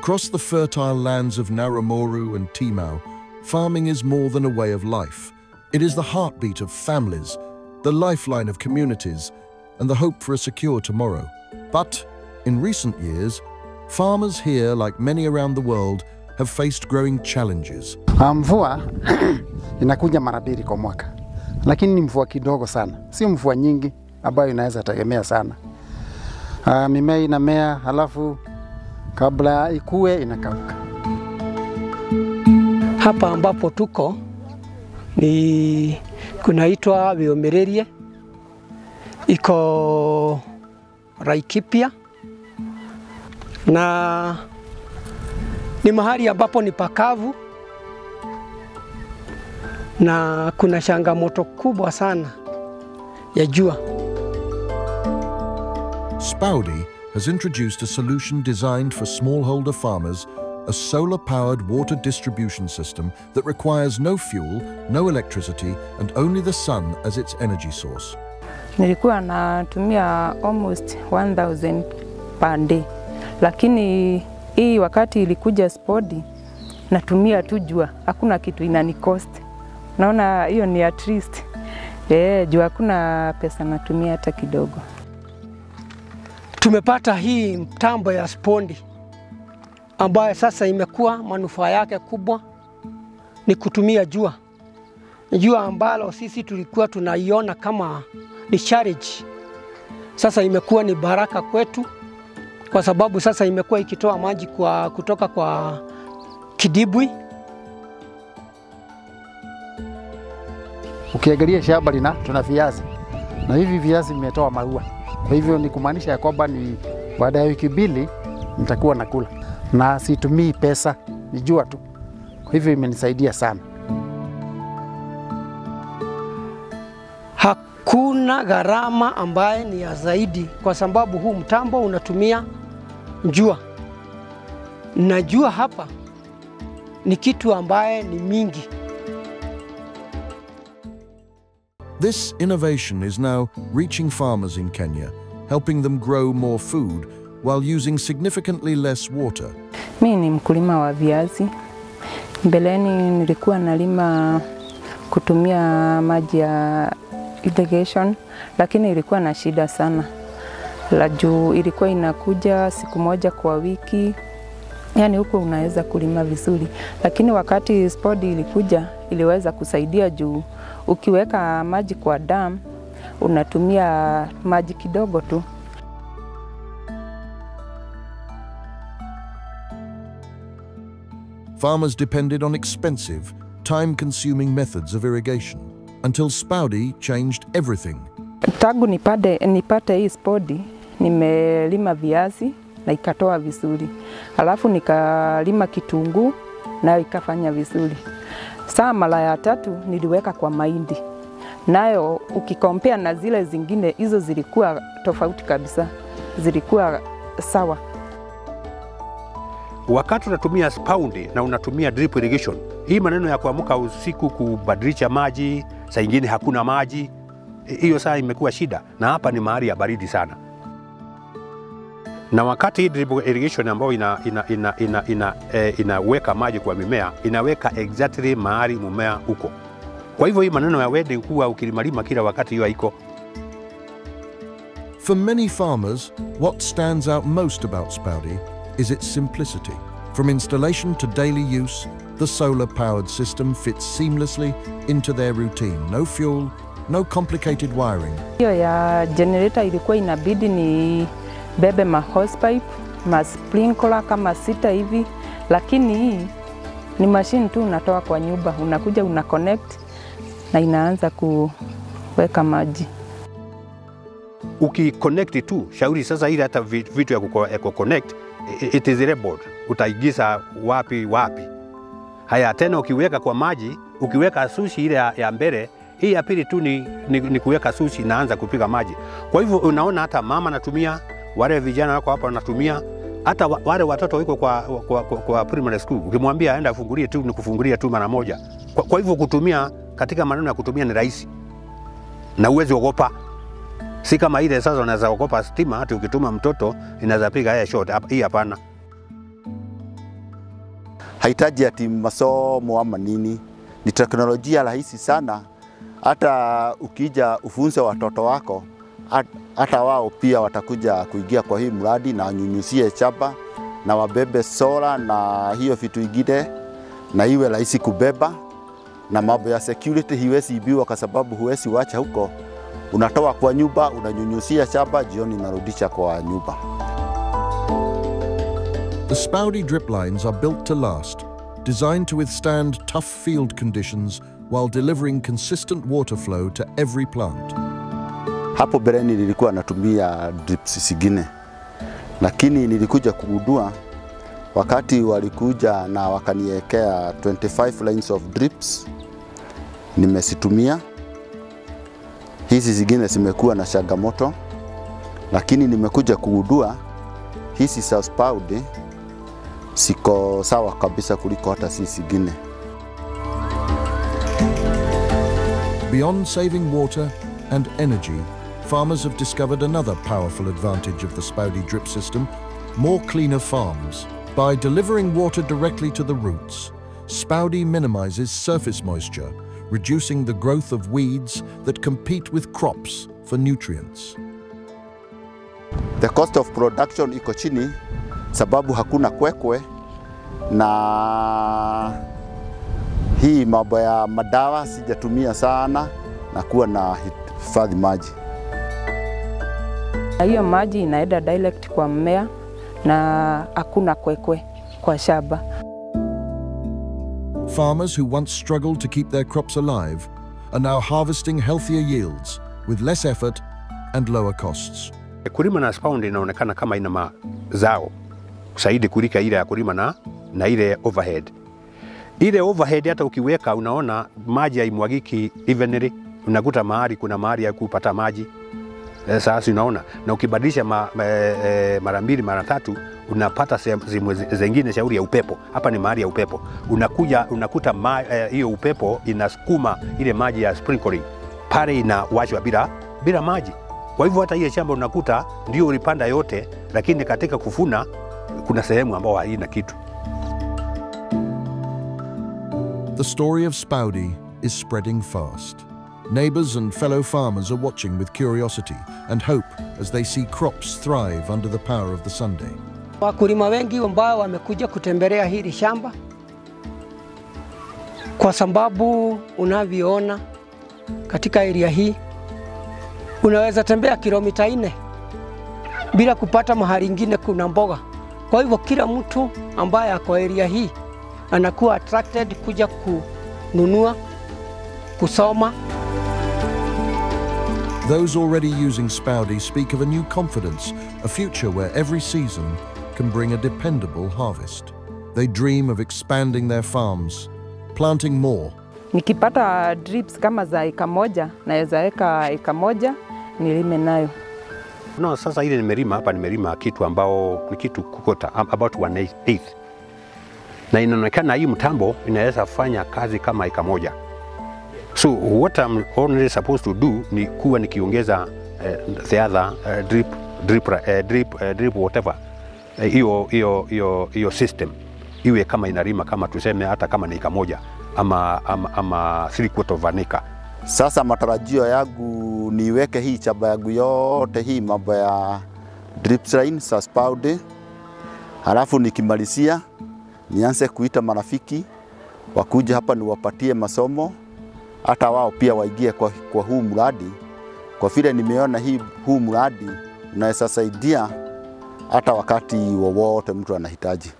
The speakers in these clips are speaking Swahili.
Across the fertile lands of Naramoru and Timau, farming is more than a way of life. It is the heartbeat of families, the lifeline of communities, and the hope for a secure tomorrow. But in recent years, farmers here, like many around the world, have faced growing challenges. Mvua inakuja mara mbili kwa mwaka, lakini ni mvua kidogo sana, si mvua nyingi ambayo inaweza tegemea sana. Mimea inamea halafu kabla ikue inakauka. Hapa ambapo tuko ni kunaitwa Biomererie, iko Laikipia, na ni mahali ambapo ni pakavu na kuna changamoto kubwa sana ya jua. Spaudi has introduced a solution designed for smallholder farmers, a solar-powered water distribution system that requires no fuel, no electricity, and only the sun as its energy source. Nilikuwa natumia almost 1000 per day, lakini hii wakati ilikuja Spaudi natumia tu jua, hakuna kitu inanikost. Naona hiyo ni at least. Jua hakuna pesa natumia hata kidogo. Tumepata hii mtambo ya Spaudi ambayo sasa imekuwa manufaa yake kubwa ni kutumia jua. Jua ambalo sisi tulikuwa tunaiona kama ni challenge. Sasa imekuwa ni baraka kwetu kwa sababu sasa imekuwa ikitoa maji kutoka kwa kidibwi. Ukiangalia shamba tuna viazi, na hivi viazi vimetoa maua. Kwa hivyo ni kumaanisha ya kwamba ni baada ya wiki mbili nitakuwa nakula, na situmii pesa, ni jua tu. Kwa hivyo imenisaidia sana. Hakuna gharama ambaye ni ya zaidi kwa sababu huu mtambo unatumia jua. Na jua hapa ni kitu ambaye ni mingi. This innovation is now reaching farmers in Kenya, helping them grow more food while using significantly less water. Mimi ni mkulima wa viazi. Mbeleni nilikuwa nalima kutumia maji ya irrigation, lakini ilikuwa na shida sana. La juu ilikuwa inakuja siku moja kwa wiki. Yani huko unaweza kulima vizuri, lakini wakati Spaudi ilikuja iliweza kusaidia juu ukiweka maji kwa dam unatumia maji kidogo tu. Farmers depended on expensive, time-consuming methods of irrigation until Spaudi changed everything. Tangu nipate hii Spaudi, nimelima viazi na ikatoa vizuri. Alafu nikalima kitunguu na ikafanya vizuri. Saa mara ya tatu niliweka kwa mahindi. Nayo ukikompea na zile zingine, hizo zilikuwa tofauti kabisa. Zilikuwa sawa. Wakati unatumia Spaudi na unatumia drip irrigation, hii maneno ya kuamka usiku kubadilisha maji, saa nyingine hakuna maji, hiyo saa imekuwa shida, na hapa ni mahali ya baridi sana. Na wakati hii drip irrigation ambayo inaweka maji kwa mimea, inaweka exactly mahali mmea uko. Kwa hivyo hii maneno ya wedding kuwa ukilimalima kila wakati hiyo haiko. For many farmers, what stands out most about Spaudi is its simplicity. From installation to daily use, the solar-powered system fits seamlessly into their routine. No fuel, no complicated wiring. Hiyo ya generator ilikuwa inabidi ni bebe hosepipe, sprinkler kama 6 hivi, lakini hii ni machine tu unatoa kwa nyumba, unakuja connect na inaanza kuweka maji. Ukiconnect tu, shauri sasa ile hata vitu ya connect, it is labeled. Utaigiza wapi. Haya tena ukiweka kwa maji, ukiweka sushi ile ya mbele, hii ya pili tu ni kuweka sushi inaanza kupiga maji. Kwa hivyo unaona hata mama anatumia, wale vijana wako hapa wanatumia, hata wale watoto wiko kwa primary school, ukimwambia aenda afungulie tu, ni kufungulia tu mara moja. Kwa hivyo kutumia, katika maneno ya kutumia ni rahisi. Na uwezi ogopa. Si kama ile sasa unaweza ogopa stima, hata ukituma mtoto inaweza piga short. Hii hapana. haitaji ati masomo ama nini, ni teknolojia rahisi sana. Hata ukija ufunze watoto wako, hata wao pia watakuja kuingia kwa hii mradi na wanyunyuzie shamba na wabebe sola na hiyo vitu ingine, na iwe rahisi kubeba. Na mambo ya security hiwezi ibiwa, kwa sababu huwezi wacha huko, unatoa kwa nyumba, unanyunyusia shamba, jioni unarudisha kwa nyumba. The Spoudy drip lines are built to last, designed to withstand tough field conditions while delivering consistent water flow to every plant. Hapo bereni nilikuwa natumia drips zingine, lakini nilikuja kugundua wakati walikuja na wakaniwekea 25 lines of drips, nimesitumia. Hizi zingine zimekuwa na changamoto, lakini nimekuja kugundua hizi za Spoudy siko sawa kabisa kuliko hata hizi zingine. Beyond saving water and energy, farmers have discovered another powerful advantage of the Spoudy drip system: more cleaner farms. By delivering water directly to the roots, Spoudy minimizes surface moisture, reducing the growth of weeds that compete with crops for nutrients. The cost of production iko chini sababu hakuna kwekwe, na hii mambo ya madawa sijatumia sana, na kuwa na hifadhi maji. Hiyo maji inaenda direct kwa mmea na hakuna kwekwe kwa shamba. Farmers who once struggled to keep their crops alive are now harvesting healthier yields with less effort and lower costs. Kulima na Spoudy inaonekana kama ina mazao zaidi kuliko ile ya kulima na ile overhead. Ile overhead hata ukiweka unaona maji haimwagiki evenly, unakuta mahali kuna mahali ya kupata maji. Sasa unaona, na ukibadilisha mara mbili mara tatu unapata sehemu zingine shauri ya upepo. Hapa ni mahali ya upepo, unakuta hiyo upepo inasukuma ile maji ya sprinkling pale, inawashwa bila maji. Kwa hivyo hata ile shamba unakuta ndio ulipanda yote, lakini katika kufuna kuna sehemu ambao haina kitu. The story of Spoudy is spreading fast. Neighbours and fellow farmers are watching with curiosity and hope as they see crops thrive under the power of the Sunday. Wakulima wengi ambao wamekuja kutembelea hili shamba, kwa sababu unavyoona katika area hii unaweza tembea kilomita 4 bila kupata mahali ingine kuna mboga. Kwa hivyo kila mtu ambaye ako area hii anakuwa attracted kuja kununua, kusoma. Those already using Spoudy speak of a new confidence, a future where every season can bring a dependable harvest. They dream of expanding their farms, planting more. Nikipata drips kama za eka moja, naweza weka eka moja nilime nayo. No, sasa ile nimelima hapa, nimelima kitu ambao ni kitu kukota about 1/8. Na inaonekana hii mtambo inaweza fanya kazi kama eka moja. So what I'm only supposed to do ni kuwa nikiongeza the other drip whatever hiyo system iwe kama inalima kama tuseme hata kama ni eka moja ama 3/4 of an acre. Sasa matarajio yangu niweke hii shamba yangu yote hii mambo ya drip line za Spoudy, halafu nikimalizia nianze kuita marafiki wakuja hapa niwapatie masomo, hata wao pia waingie kwa huu mradi, kwa vile nimeona huu mradi unaweza saidia hata wakati wowote mtu anahitaji.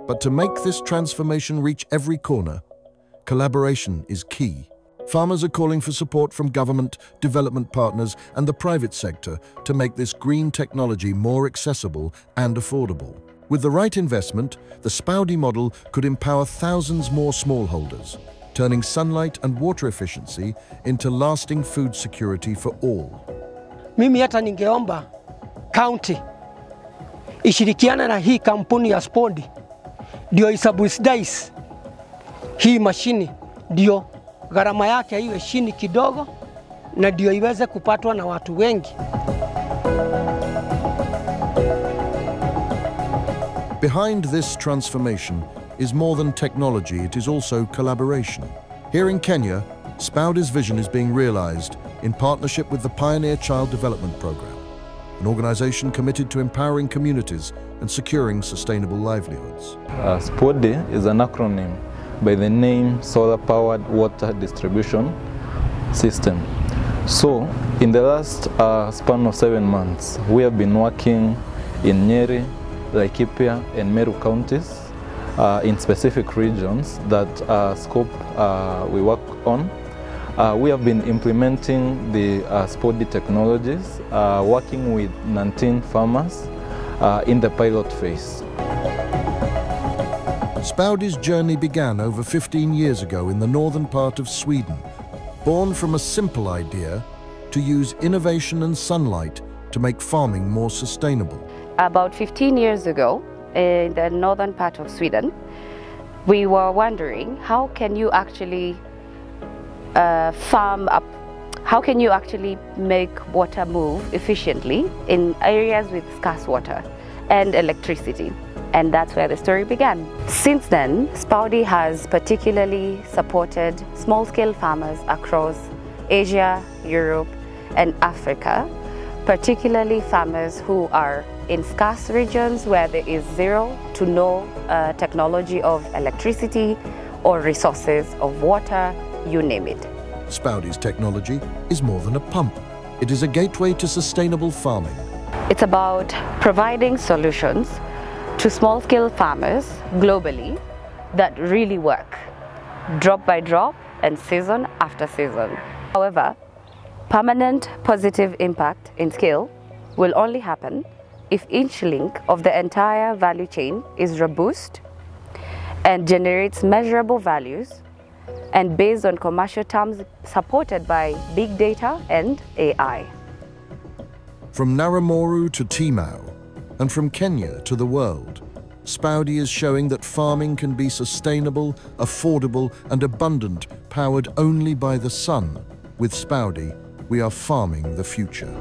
But to make this transformation reach every corner, collaboration is key. Farmers are calling for support from government, development partners, and the private sector to make this green technology more accessible and affordable. With the right investment, the Spoudy model could empower thousands more smallholders, turning sunlight and water efficiency into lasting food security for all. Mimi hata ningeomba county ishirikiane na hii kampuni ya Spoudy ndio isubsidize hii mashini, ndio gharama yake iwe chini kidogo na ndio iweze kupatwa na watu wengi. Behind this transformation is more than technology, it is also collaboration. Here in Kenya, Spoudy's vision is being realized in partnership with the Pioneer Child Development Program, an organization committed to empowering communities and securing sustainable livelihoods. Spoudy is an acronym by the name Solar Powered Water Distribution System. So, in the last span of 7 months, we have been working in Nyeri, Laikipia and Meru counties in specific regions that scope we work on. We have been implementing the Spoudy technologies, working with 19 farmers in the pilot phase. Spoudy's journey began over 15 years ago in the northern part of Sweden, born from a simple idea to use innovation and sunlight to make farming more sustainable. About 15 years ago, in the northern part of Sweden, we were wondering how can you actually farm up, how can you actually make water move efficiently in areas with scarce water and electricity. And that's where the story began. Since then, Spoudy has particularly supported small-scale farmers across Asia, Europe, and Africa, particularly farmers who are in scarce regions where there is zero to no technology of electricity or resources of water, you name it. Spoudy's technology is more than a pump. It is a gateway to sustainable farming. It's about providing solutions to small-scale farmers globally that really work, drop by drop and season after season. However, permanent positive impact in scale will only happen if each link of the entire value chain is robust and generates measurable values and based on commercial terms supported by big data and AI. From Naramoru to Timau, and from Kenya to the world, Spoudy is showing that farming can be sustainable, affordable, and abundant, powered only by the sun. With Spoudy, we are farming the future.